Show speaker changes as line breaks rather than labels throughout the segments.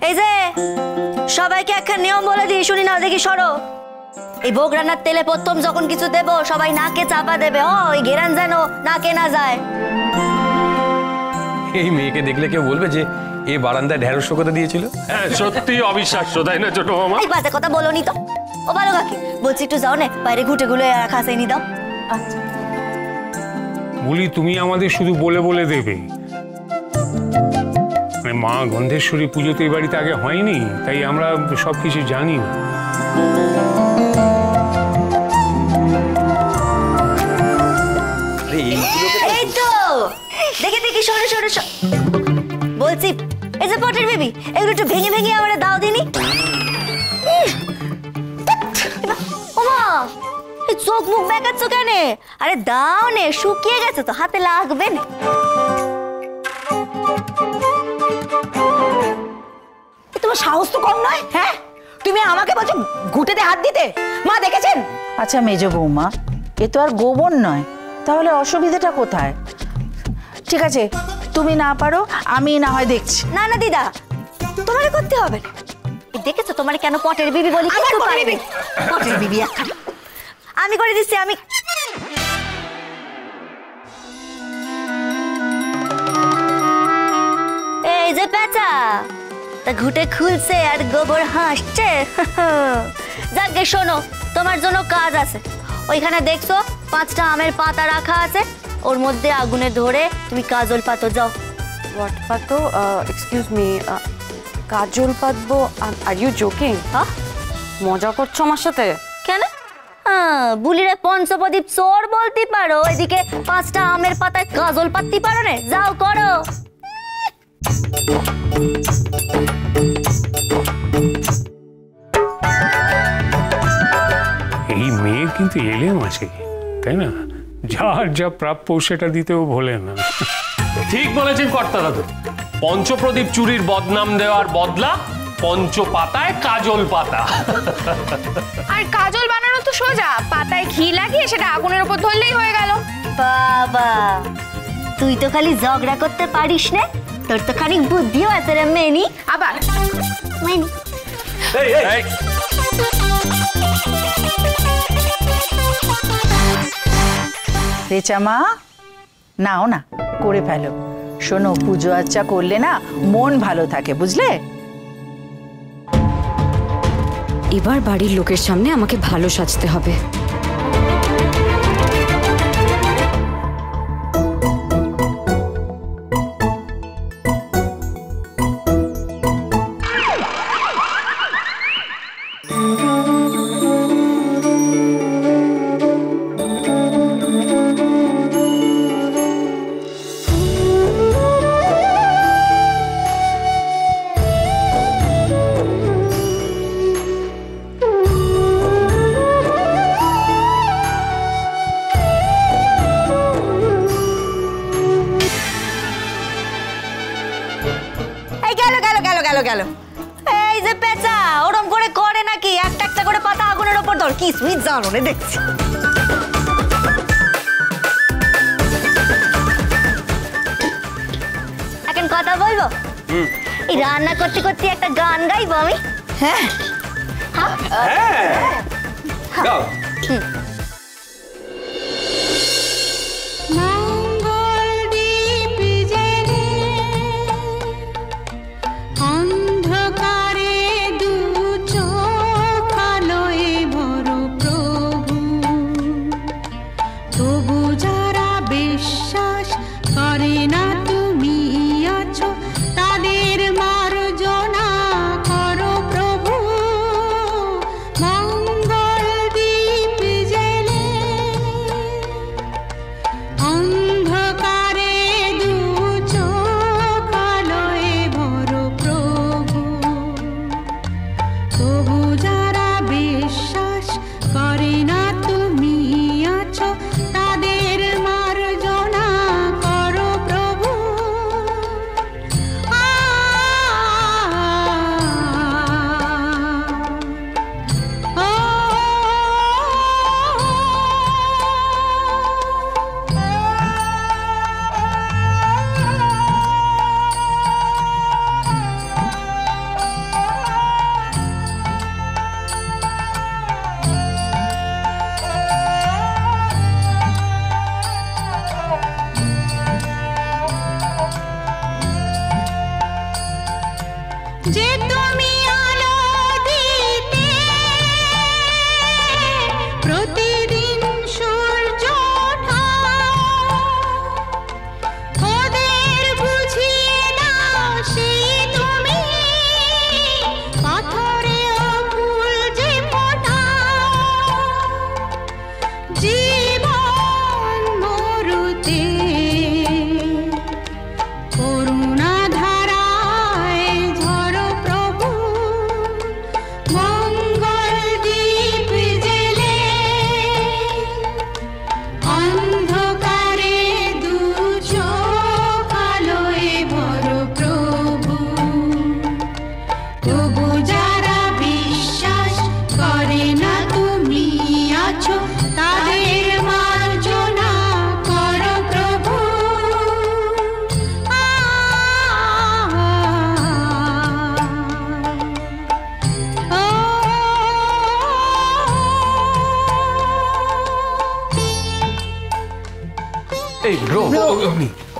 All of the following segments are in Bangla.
এই যে সবাইকে একটা নিয়ম বলে দিই, শুনি না দেখি সরো। এই ভোগ রান্নার তেলে প্রথম যখন কিছু দেব সবাই নাকে চাপা দেবে, ওই ঘেরান যেন নাকে না যায়।
এই মেয়েকে দেখলে কেউ বলবে যে এই বারান্দায় ঢেঁড়স কথা দিয়েছিল?
হ্যাঁ সত্যি অবিশ্বাস্য, তাই না ছোট মামা?
এই বাজে কথা বলোনি তো। ও ভালো কাকি, বলছি একটু যাও না বাইরে ঘুটে গুলো খাসাই নি দাও। আচ্ছা
বলি তুমি আমাদের শুধু বলে বলে দেবে, মা গন্ধেশ্বরী পুজো তো এই বাড়িতে আগে হয়নি, তাই আমরা সবকিছু জানি না।
এই তো দেখে দেখি সরে সরে বলছি, এই যে পটের বেবি এগুলো একটু ভেঙে ভেঙে আমরা দাও দিনি। ওমা এই চোখ মুখ বেঁকাচ্ছ কেন? আরে দাও নে, শুকিয়ে গেছে তো, হাতে লাগবে না।
তোমার সাহস তো কম নয়, হ্যাঁ? তুমি আমাকে বলছো ঘুঁটেতে হাত দিতে? মা দেখেছেন?
আচ্ছা মেজ বৌমা, এ তো আর গোবর নয়, তাহলে অসুবিধাটা কোথায়? ঠিক আছে তুমি না পারো, আমি না হয় দেখছি।
না না দিদা, তোমার করতে হবে না। দেখেছো তোমার কেন পটের বিবি বলি? কিছু পারবে পটের বিবি একটা। আমি করে দিচ্ছি, আমি। এই যে পেঁচা তা ঘুটে খুলছে আর গোবর হাসছে। যাকে শোনো, তোমার জন্য কাজ আছে। ওইখানে দেখছো 5টা আমের পাতা রাখা আছে, ওর মধ্যে আগুনে ধরে তুমি কাজল পাতো। যাও।
হোয়াট পাতো? Excuse me, Kajal পাতবো? Are you joking? মজা করছো আমার সাথে?
কেন? বুলিরে পঞ্চপ্রদীপ চোর বলতে পারো, এদিকে 5টা আমের পাতায় কাজল পাততে পারো না? যাও করো।
এই মেয়ের কিন্তু এলেম আছে, তাই না? যার যা প্রাপ্য সেটা দিতেও ভোলে না।
ঠিক বলেছেন কর্তা দাদু, পঞ্চপ্রদীপ চুরির বদনাম দেওয়ার বদলা পঞ্চপাতায় কাজল পাতা।
আর কাজল বানানো তো সোজা, পাতায় ঘি লাগিয়ে সেটা আগুনের উপর ধরলেই হয়ে গেল।
বাবা, তুই তো খালি ঝগড়া করতে পারিস না, তোর তো খানিক বুদ্ধিও আছে রে মেনি।
আবার
মেনি
রেচা মা, নাও না করে ফেলো। শোনো, পুজো আচ্চা করলে না মন ভালো থাকে, বুঝলে?
এবার বাড়ির লোকের সামনে আমাকে ভালো সাজতে হবে।
গেল।
এই যে পেঁচা ওরম করে করে নাকি? একটা একটা করে পাতা আগুনের উপর ধর, কিছুই জানো না দেখছি। এখন কথা বলবো? এই রান্না করতে করতে একটা গান গাইবো আমি।
হ্যাঁ
গাও।
মঙ্গল দ্বীপ যে যে তুমি আলো দিতে প্রতিদিন সূর্য ওঠা ওদের বুঝিয়ে দাও সেই তুমি পাথরেও ফুল যে ফোটাও জীবন মরুতে করুণা ধারায় ঝরো প্রভু মঙ্গল দীপ জেলে অন্ধকারে দু চোখ আলোয় ভরো প্রভু তবু যারা বিশ্বাস করে না তুমি আছো তাদের মার্জনা করো প্রভু
এই ব্রো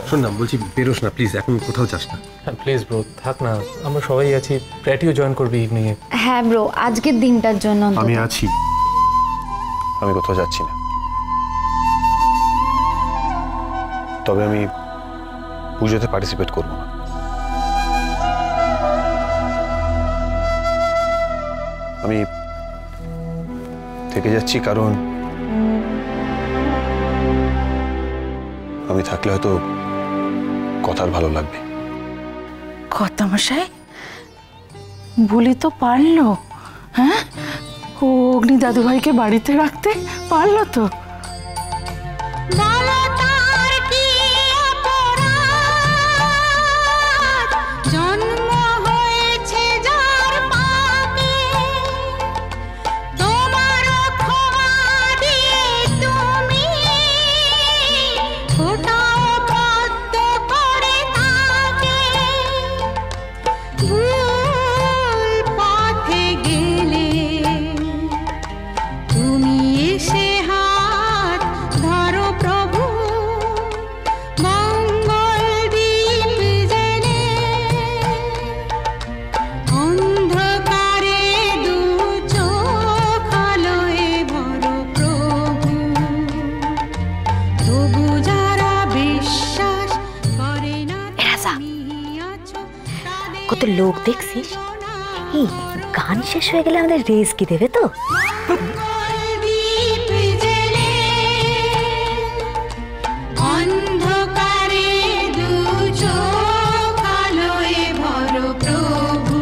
শোন না, বলছি বেরোস না প্লিজ, এখন কোথাও যাস না।
প্লিজ ব্রো থাক না, আমরা সবাই আছি। প্র্যাটিও জয়েন করবে ইভিনিং এ।
হ্যাঁ ব্রো, আজকের দিনটার জন্য অন্তত।
আমি আছি, আমি কোথাও যাচ্ছি না। তবে আমি পুজোতে পার্টিসিপেট করব না। আমি থেকে যাচ্ছি কারণ আমি থাকলে হয়তো কথার ভালো লাগবে।
কর্তামশাই বলি তো পারলো, হ্যাঁ ও অগ্নি দাদুভাইকে বাড়িতে রাখতে পারলো তো।
বলো তার কি অপরাধ জন্ম হয়েছে যার পাপে তোমার ক্ষমা দিয়ে তুমি ফোটাও পদ্ম করে তাকে ভুল পথে গেলে তুমি এসে হাত ধরো প্রভু মঙ্গল দীপ জেলে অন্ধকারে দু চোখ আলোয় ভরো প্রভু তবু যারা বিশ্বাস করে না তুমি আছো তাদের
কত লোক দেখছিস? এই গান শেষ হয়ে গেলে আমাদের রেস কি দেবে তো?
দীপ জেলে অন্ধকারে দু চোখ আলোয় ভরো প্রভু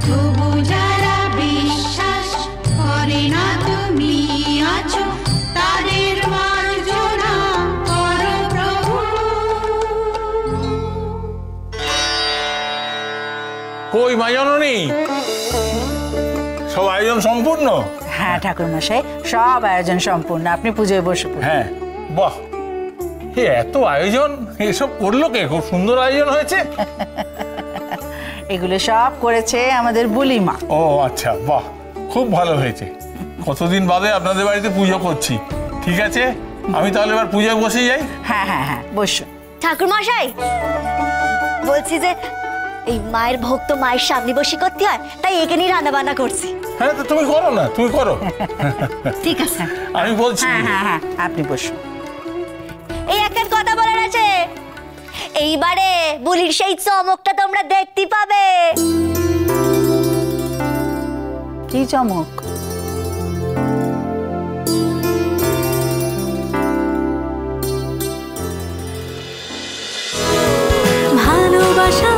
তবু যারা বিশ্বাস করে না তুমি আছো তাদের মার্জনা করো প্রভু।
কই মা জননী, সব আয়োজন সম্পূর্ণ?
হ্যাঁ ঠাকুরমশাই, সব আয়োজন সম্পূর্ণ, আপনি পুজোয় বসে পড়ুন।
হ্যাঁ, বাহ, এত আয়োজন, এসব করলো কে? খুব সুন্দর আয়োজন হয়েছে।
এগুলো সব করেছে আমাদের বুলিমা।
ও আচ্ছা, বাহ, খুব ভালো হয়েছে। কতদিন বাদে আপনাদের বাড়িতে পুজো করছি। ঠিক আছে, আমি তাহলে এবার পুজোয় বসে যাই।
হ্যাঁ হ্যাঁ হ্যাঁ, বসুন।
ঠাকুর মশাই, বলছি যে এই মায়ের ভোগ তো মায়ের সামনে বসে করতে হয়, তাই একে নিয়ে রান্না বান্না করছি।
হ্যাঁ, তো তুমি করো না, তুমি করো।
ঠিক আছে,
আমি বলছি।
হ্যাঁ হ্যাঁ হ্যাঁ, আপনি বসুন।
এই একটা কথা বলার আছে, এইবারে বুলির সেই চমকটা তোমরা দেখতে পাবে।
কি চমক?
ভালোবাসা